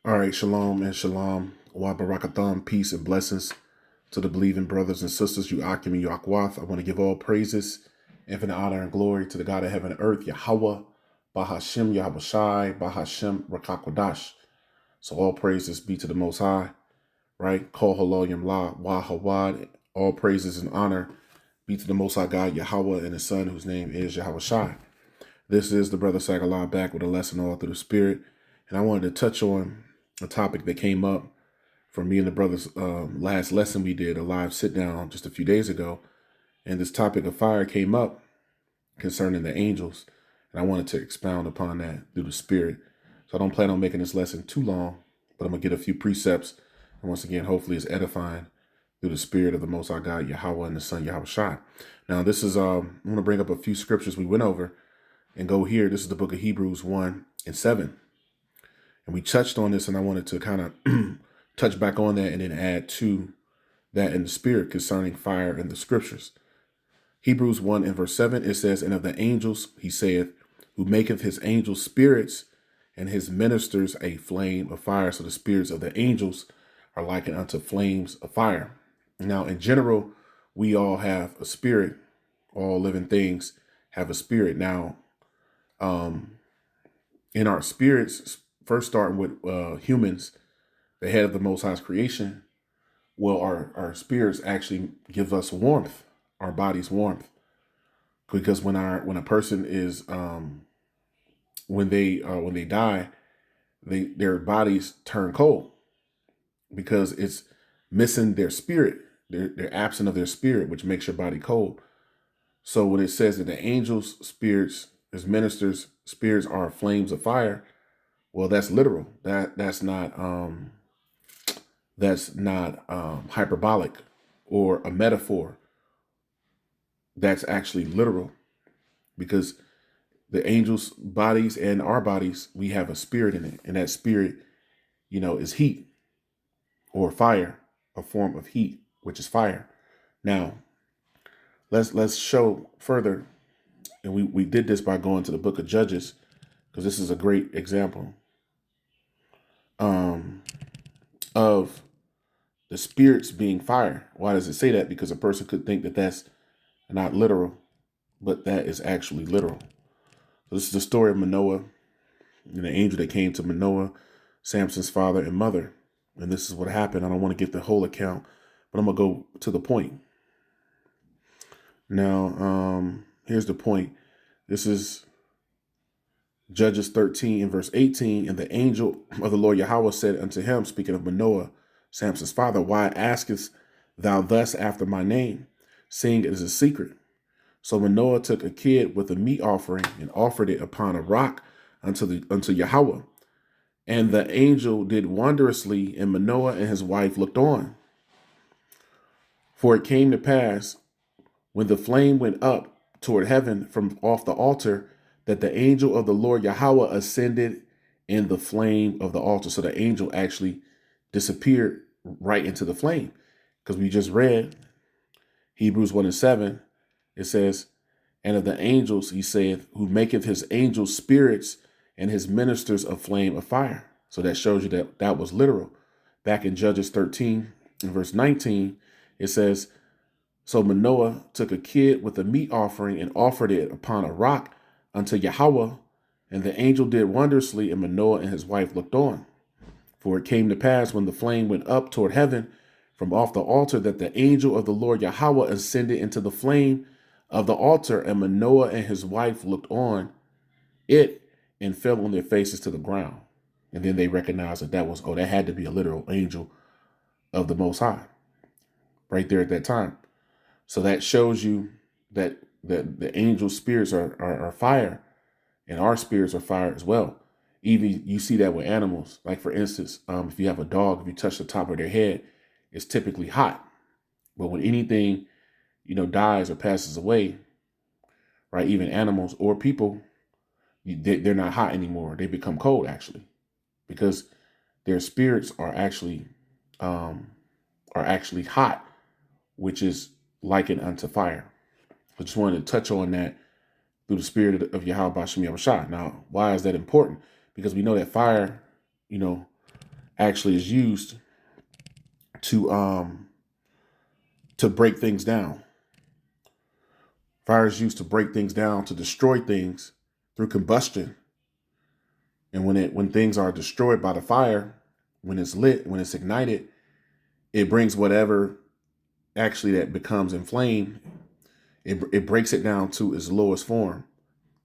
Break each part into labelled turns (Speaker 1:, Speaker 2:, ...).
Speaker 1: All right, shalom and shalom. Wa barakatham, peace and blessings to the believing brothers and sisters. You Akim and Yakwath. I want to give all praises, infinite honor and glory to the God of heaven and earth, Yahweh, Bahashim Yahweh Shai, Bahashim Rakakwadash. So all praises be to the Most High, right? Call Haloyim La, Wahawad. All praises and honor be to the Most High God, Yahweh, and His Son, whose name is Yahweh Shai. This is the Brother Sagalah back with a lesson all through the Spirit. And I wanted to touch on a topic that came up from me and the brothers' last lesson we did, a live sit down just a few days ago. And this topic of fire came up concerning the angels. And I wanted to expound upon that through the Spirit. So I don't plan on making this lesson too long, but I'm going to get a few precepts. And once again, hopefully it's edifying through the Spirit of the Most High God, Yahweh, and the Son, Yahweh Shai. Now, this is, I'm going to bring up a few scriptures we went over and go here. This is the book of Hebrews 1 and 7. And we touched on this, and I wanted to kind of touch back on that and then add to that in the Spirit concerning fire in the scriptures. Hebrews 1 and verse 7, it says, "And of the angels, he saith, who maketh his angels spirits and his ministers a flame of fire." So the spirits of the angels are likened unto flames of fire. Now, in general, we all have a spirit. All living things have a spirit. Now, in our spirits, first starting with humans, the head of the Most High's creation, well, our spirits actually give us warmth, our body's warmth, because when a person is when they die, their bodies turn cold because it's missing their spirit. They're absent of their spirit, which makes your body cold. So when it says that the angels' spirits, as ministers' spirits, are flames of fire, well, that's literal. That's not hyperbolic or a metaphor. That's actually literal, because the angels' bodies and our bodies, we have a spirit in it, and that spirit, is heat or fire, a form of heat, which is fire. Now, let's show further, and we did this by going to the book of Judges, because this is a great example of the spirits being fire. Why does it say that? Because a person could think that that's not literal, but that is actually literal. So this is the story of Manoah and the angel that came to Manoah, Samson's father and mother. And this is what happened. I don't want to get the whole account, but I'm going to go to the point. Now, here's the point. This is Judges 13 and verse 18. "And the angel of the Lord Yahweh said unto him," speaking of Manoah, Samson's father, "Why askest thou thus after my name, seeing it is a secret?" So Manoah took a kid with a meat offering and offered it upon a rock unto Yahweh. And the angel did wondrously, and Manoah and his wife looked on. For it came to pass, when the flame went up toward heaven from off the altar, that the angel of the Lord Yahweh ascended in the flame of the altar. So the angel actually disappeared right into the flame, because we just read Hebrews 1 and 7. It says, "And of the angels, he saith, who maketh his angels spirits and his ministers a flame of fire." So that shows you that that was literal. Back in Judges 13 and verse 19, it says, "So Manoah took a kid with a meat offering and offered it upon a rock unto Yahweh. And the angel did wondrously, and Manoah and his wife looked on. For it came to pass, when the flame went up toward heaven from off the altar, that the angel of the Lord Yahweh ascended into the flame of the altar, and Manoah and his wife looked on it and fell on their faces to the ground." And then they recognized that that had to be a literal angel of the Most High right there at that time. So that shows you that the angel spirits are fire, and our spirits are fire as well. Even you see that with animals. Like, for instance, if you have a dog, if you touch the top of their head, it's typically hot. But when anything, dies or passes away, right, even animals or people, they're not hot anymore. They become cold, actually, because their spirits are actually hot, which is likened unto fire. I just wanted to touch on that through the spirit of Yahweh Bashim Yahushua. Now, why is that important? Because we know that fire, actually is used to break things down. Fire is used to break things down, to destroy things through combustion. And when things are destroyed by the fire, when it's lit, when it's ignited, it brings whatever actually that becomes inflamed. It breaks it down to its lowest form,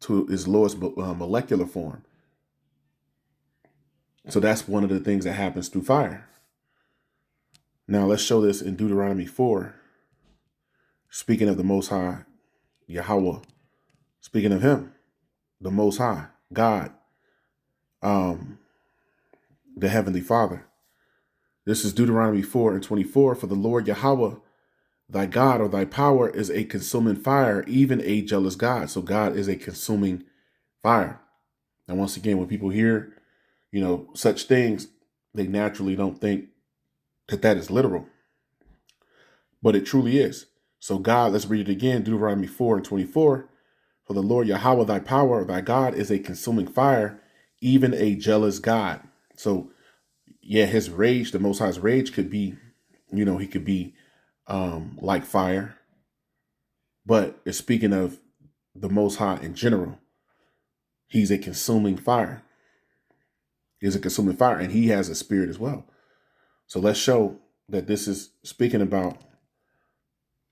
Speaker 1: to its lowest molecular form. So that's one of the things that happens through fire. Now let's show this in Deuteronomy 4. Speaking of the Most High, Yahweh, speaking of him, the Most High, God, the Heavenly Father. This is Deuteronomy 4:24. For the Lord Yahweh, thy God, or thy power, is a consuming fire, even a jealous God. So God is a consuming fire. And once again, when people hear, such things, they naturally don't think that is literal. But it truly is. So God, let's read it again, Deuteronomy 4:24. For the Lord Yahweh, thy power, thy God, is a consuming fire, even a jealous God. So yeah, his rage, the Most High's rage could be, he could be like fire. But it's speaking of the Most High in general. He's a consuming fire. He's a consuming fire, and he has a spirit as well. So let's show that this is speaking about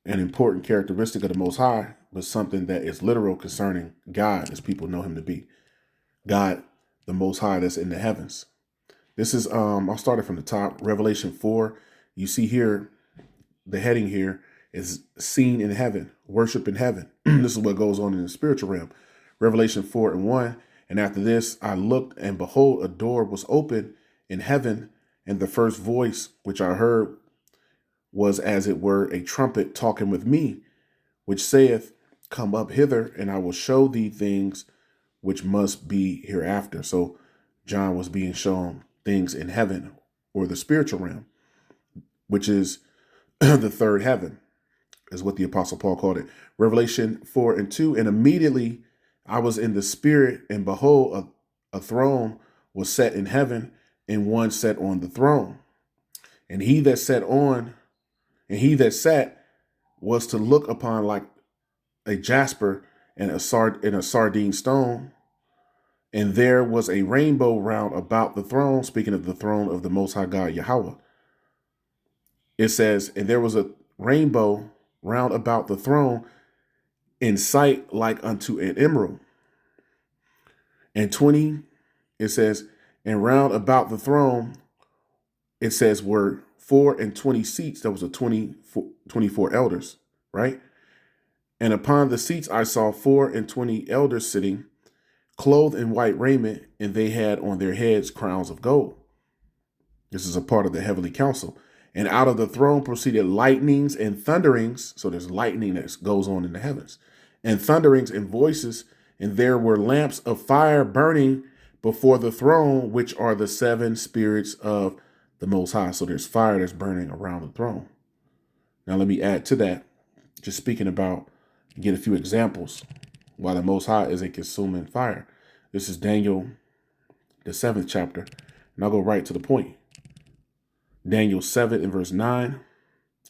Speaker 1: an important characteristic of the Most High, but something that is literal concerning God, as people know him to be. God, the Most High, that's in the heavens. This is, I'll start it from the top. Revelation 4. You see here, the heading here is seen in heaven, worship in heaven. This is what goes on in the spiritual realm. Revelation 4:1. And after this, I looked, and behold, a door was open in heaven. And the first voice which I heard was as it were a trumpet talking with me, which saith, come up hither, and I will show thee things which must be hereafter. So John was being shown things in heaven, or the spiritual realm, which is the third heaven, is what the Apostle Paul called it. Revelation 4:2. And immediately I was in the spirit, and behold, a throne was set in heaven, and one sat on the throne. And he that sat was to look upon like a jasper and a sardine stone. And there was a rainbow round about the throne, speaking of the throne of the Most High God, Yahweh. It says, and there was a rainbow round about the throne, in sight like unto an emerald. And 20, it says, and round about the throne, it says, were 24 seats. There was a 24 elders, right? And upon the seats I saw 24 elders sitting, clothed in white raiment, and they had on their heads crowns of gold. This is a part of the heavenly council. And out of the throne proceeded lightnings and thunderings. So there's lightning that goes on in the heavens, and thunderings and voices. And there were lamps of fire burning before the throne, which are the 7 spirits of the Most High. So there's fire that's burning around the throne. Now let me add to that, just speaking about, get a few examples why the Most High is a consuming fire. This is Daniel, the 7th chapter, and I'll go right to the point. Daniel 7 and verse 9,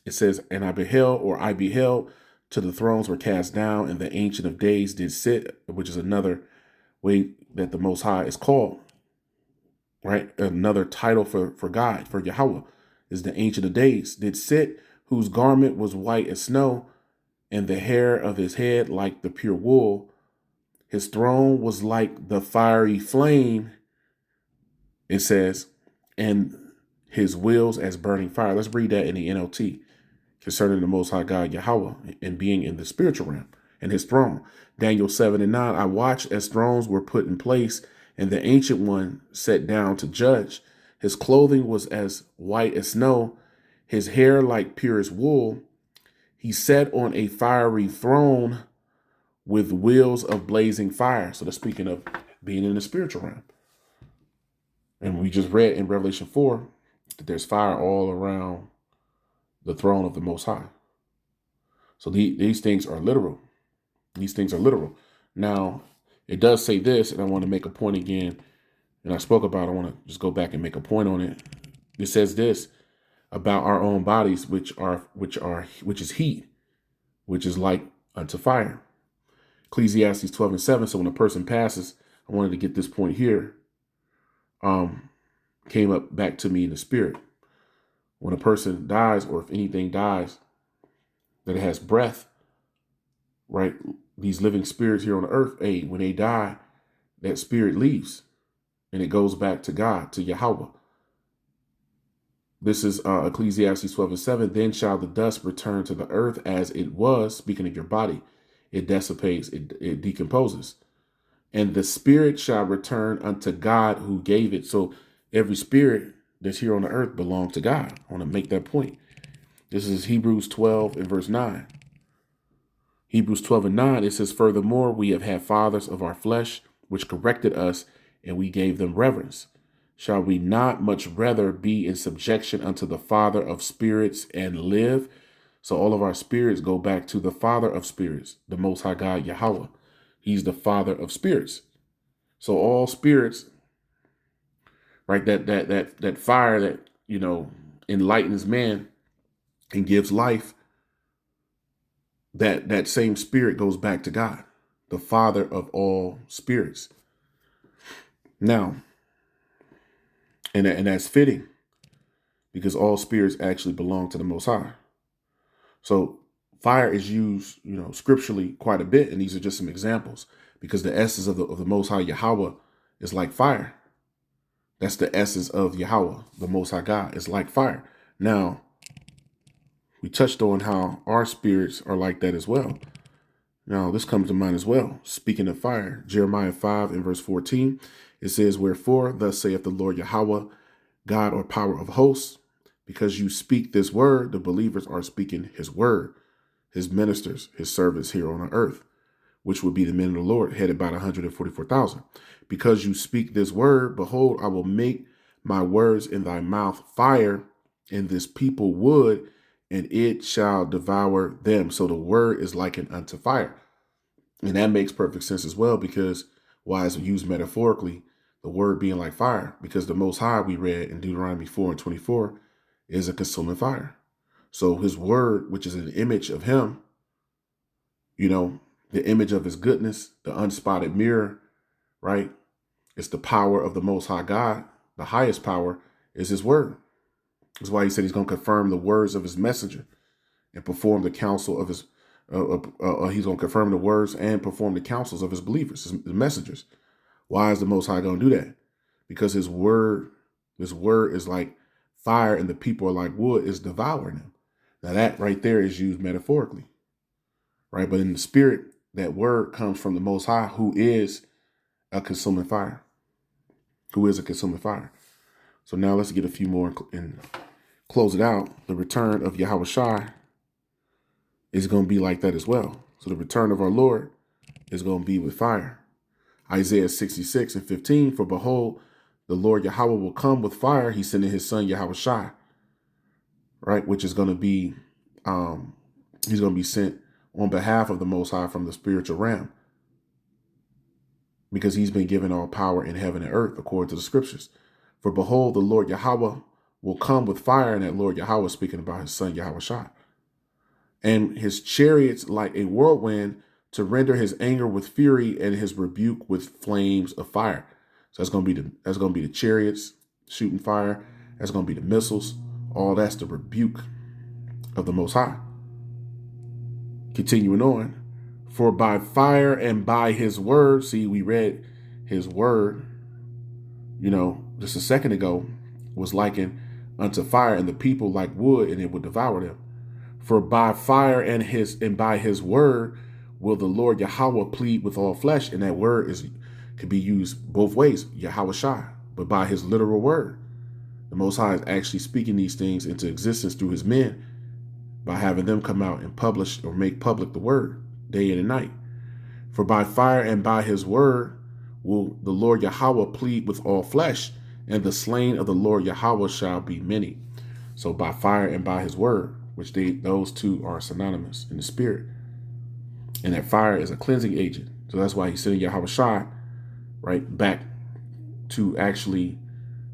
Speaker 1: it says, and I beheld till the thrones were cast down, and the Ancient of Days did sit, which is another way that the Most High is called, right? Another title for God, for Yahweh, is the Ancient of Days did sit, whose garment was white as snow, and the hair of his head like the pure wool. His throne was like the fiery flame, it says, and his wheels as burning fire. Let's read that in the NLT concerning the Most High God, Yahweh, and being in the spiritual realm and his throne. Daniel 7 and 9, I watched as thrones were put in place, and the Ancient One sat down to judge. His clothing was as white as snow, his hair like purest wool. He sat on a fiery throne with wheels of blazing fire. So that's speaking of being in the spiritual realm. And we just read in Revelation 4 that there's fire all around the throne of the Most High. So these things are literal. These things are literal. Now, it does say this, and I want to make a point again, and I spoke about it. I want to just go back and make a point on it. It says this about our own bodies, which is heat, which is like unto fire. Ecclesiastes 12:7. So when a person passes, I wanted to get this point here. Came up back to me in the spirit. When a person dies, or if anything dies that has breath, right? These living spirits here on the earth, when they die, that spirit leaves and it goes back to God, to Yahweh. This is Ecclesiastes 12:7. Then shall the dust return to the earth as it was. Speaking of your body, it dissipates, it decomposes. And the spirit shall return unto God who gave it. So every spirit that's here on the earth belongs to God. I want to make that point. This is Hebrews 12 and verse 9. Hebrews 12:9, it says, furthermore, we have had fathers of our flesh, which corrected us, and we gave them reverence. Shall we not much rather be in subjection unto the Father of spirits and live? So all of our spirits go back to the Father of spirits, the Most High God, Yahweh. He's the Father of spirits. So all spirits, right, that fire that, enlightens man and gives life, that same spirit goes back to God, the Father of all spirits. Now, and that's fitting, because all spirits actually belong to the Most High. So fire is used, scripturally quite a bit, and these are just some examples, because the essence of the Most High Yahweh is like fire. That's the essence of Yahweh, the Most High God, is like fire. Now, we touched on how our spirits are like that as well. Now, this comes to mind as well. Speaking of fire, Jeremiah 5 and verse 14, it says, wherefore, thus saith the Lord Yahweh, God or power of hosts, because you speak this word, the believers are speaking his word, his ministers, his servants here on the earth, which would be the men of the Lord, headed about 144,000. Because you speak this word, behold, I will make my words in thy mouth fire, and this people wood, and it shall devour them. So the word is likened unto fire. And that makes perfect sense as well, because why is it used metaphorically, the word being like fire? Because the Most High, we read in Deuteronomy 4 and 24, is a consuming fire. So his word, which is an image of him, the image of his goodness, the unspotted mirror, right? It's the power of the Most High God. The highest power is his word. That's why he said he's going to confirm the words of his messenger and perform the counsel of his, he's going to confirm the words and perform the counsels of his believers, his messengers. Why is the Most High going to do that? Because his word is like fire and the people are like wood, is devouring them. Now that right there is used metaphorically, right? But in the spirit, that word comes from the Most High, who is a consuming fire, So now let's get a few more and close it out. The return of Yahweh Shai is going to be like that as well. So the return of our Lord is going to be with fire. Isaiah 66 and 15, for behold, the Lord Yahweh will come with fire. He's sending his son Yahweh Shai, right? Which is going to be, he's going to be sent on behalf of the Most High from the spiritual realm, because he's been given all power in heaven and earth, according to the scriptures. For behold, the Lord Yahweh will come with fire, and that Lord Yahweh is speaking about his son Yahweh Shai. And his chariots like a whirlwind, to render his anger with fury and his rebuke with flames of fire. So that's going to be the chariots shooting fire. That's going to be the missiles. All that's the rebuke of the Most High. Continuing on, for by fire and by his word, see, we read his word, just a second ago, was likened unto fire, and the people like wood, and it would devour them. For by fire and by his word will the Lord Yahweh plead with all flesh. And that word could be used both ways, Yahweh Shai, but by his literal word. The Most High is actually speaking these things into existence through his men by having them come out and publish or make public the word day and night. For by fire and by his word will the Lord Yahweh plead with all flesh, and the slain of the Lord Yahweh shall be many. So by fire and by his word, which those two are synonymous in the spirit. And that fire is a cleansing agent. So that's why he's sending Yahweh Shai, right, back to actually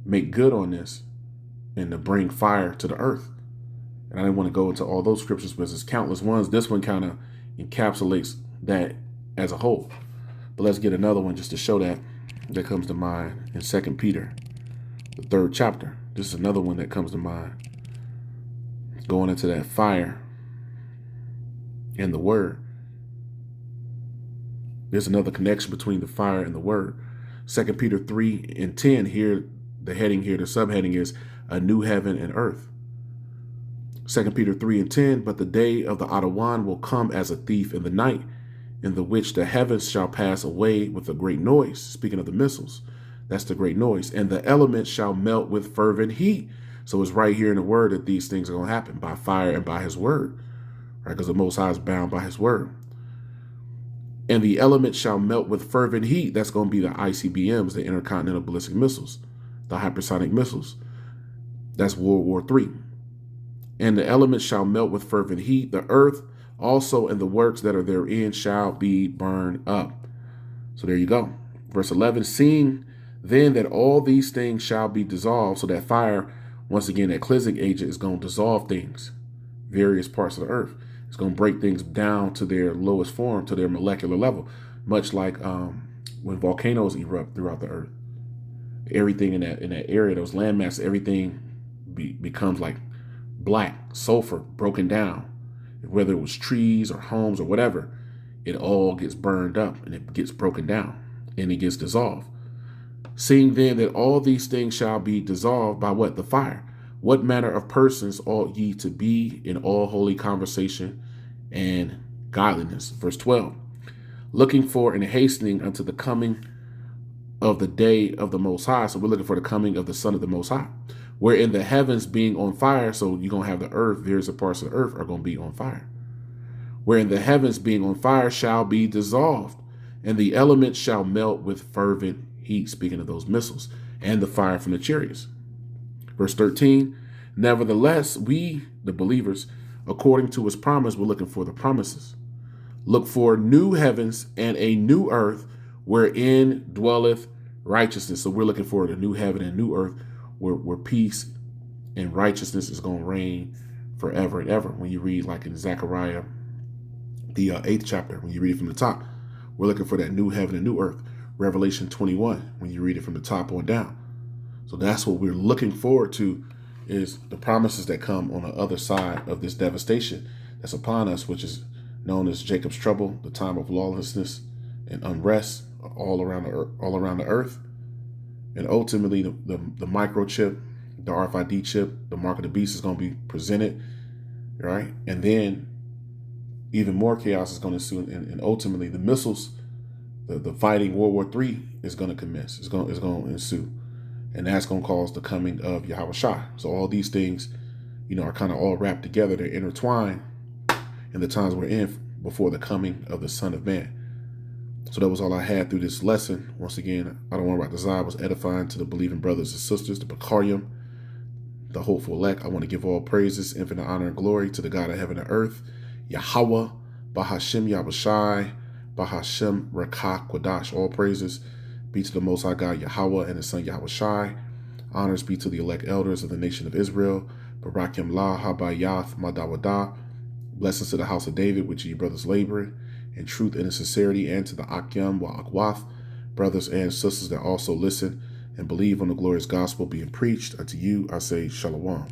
Speaker 1: make good on this, and to bring fire to the earth. And I didn't want to go into all those scriptures, but there's countless ones. This one kind of encapsulates that as a whole. But let's get another one just to show that comes to mind in 2 Peter, the 3rd chapter. This is another one that comes to mind. Going into that fire and the word. There's another connection between the fire and the word. 2 Peter 3:10 here, the heading here, the subheading is a new heaven and earth. 2 Peter 3:10, but the day of the Adawan will come as a thief in the night, in the which the heavens shall pass away with a great noise. Speaking of the missiles, that's the great noise. And the elements shall melt with fervent heat. So it's right here in the word that these things are going to happen by fire and by his word, right? Because the Most High is bound by his word. And the elements shall melt with fervent heat. That's going to be the ICBMs, the intercontinental ballistic missiles, the hypersonic missiles. That's World War III. And the elements shall melt with fervent heat. The earth also and the works that are therein shall be burned up. So there you go. Verse 11, seeing then that all these things shall be dissolved. So that fire, once again, that cleansing agent is going to dissolve things, various parts of the earth. It's going to break things down to their lowest form, to their molecular level, much like when volcanoes erupt throughout the earth. Everything in that area, those landmasses, everything becomes like black sulfur broken down. Whether it was trees or homes or whatever, it all gets burned up and it gets broken down and it gets dissolved. Seeing then that all these things shall be dissolved by what? The fire. What manner of persons ought ye to be in all holy conversation and godliness? Verse 12, looking for and hastening unto the coming of the day of the Most High. So we're looking for the coming of the Son of the Most High, wherein the heavens being on fire. So you're going to have the earth, various parts of the earth are going to be on fire. Wherein the heavens being on fire shall be dissolved, and the elements shall melt with fervent heat. Speaking of those missiles and the fire from the chariots. Verse 13, nevertheless, we, the believers, according to his promise, we're looking for the promises. Look for new heavens and a new earth wherein dwelleth righteousness. So we're looking for the new heaven and new earth where peace and righteousness is going to reign forever and ever. When you read like in Zechariah, the 8th chapter, when you read it from the top, we're looking for that new heaven and new earth. Revelation 21, when you read it from the top on down. So that's what we're looking forward to, is the promises that come on the other side of this devastation that's upon us, which is known as Jacob's trouble, the time of lawlessness and unrest all around the earth. And ultimately, the microchip, the RFID chip, the mark of the beast is going to be presented, right? And then even more chaos is going to ensue, and ultimately the missiles, the fighting World War III is going to commence. It's going to ensue, and that's going to cause the coming of Yahweh Shai. So all these things, are kind of all wrapped together. They're intertwined in the times we're in before the coming of the Son of Man. So that was all I had through this lesson. Once again, I don't want to write the Zah was edifying to the believing brothers and sisters, the Bakarium, the hopeful elect. I want to give all praises, infinite honor, and glory to the God of heaven and earth, Yahweh, Bahashem Yahushai, Bahashem Rakah Quadash. All praises be to the Most High God, Yahweh, and his Son Yahushai. Honors be to the elect elders of the nation of Israel. Barakim La Habayath Madawadah. Blessings to the house of David, which ye brothers laboring in truth and in sincerity, and to the Akyam wa Akwath, brothers and sisters that also listen and believe on the glorious gospel being preached. Unto you I say Shalom.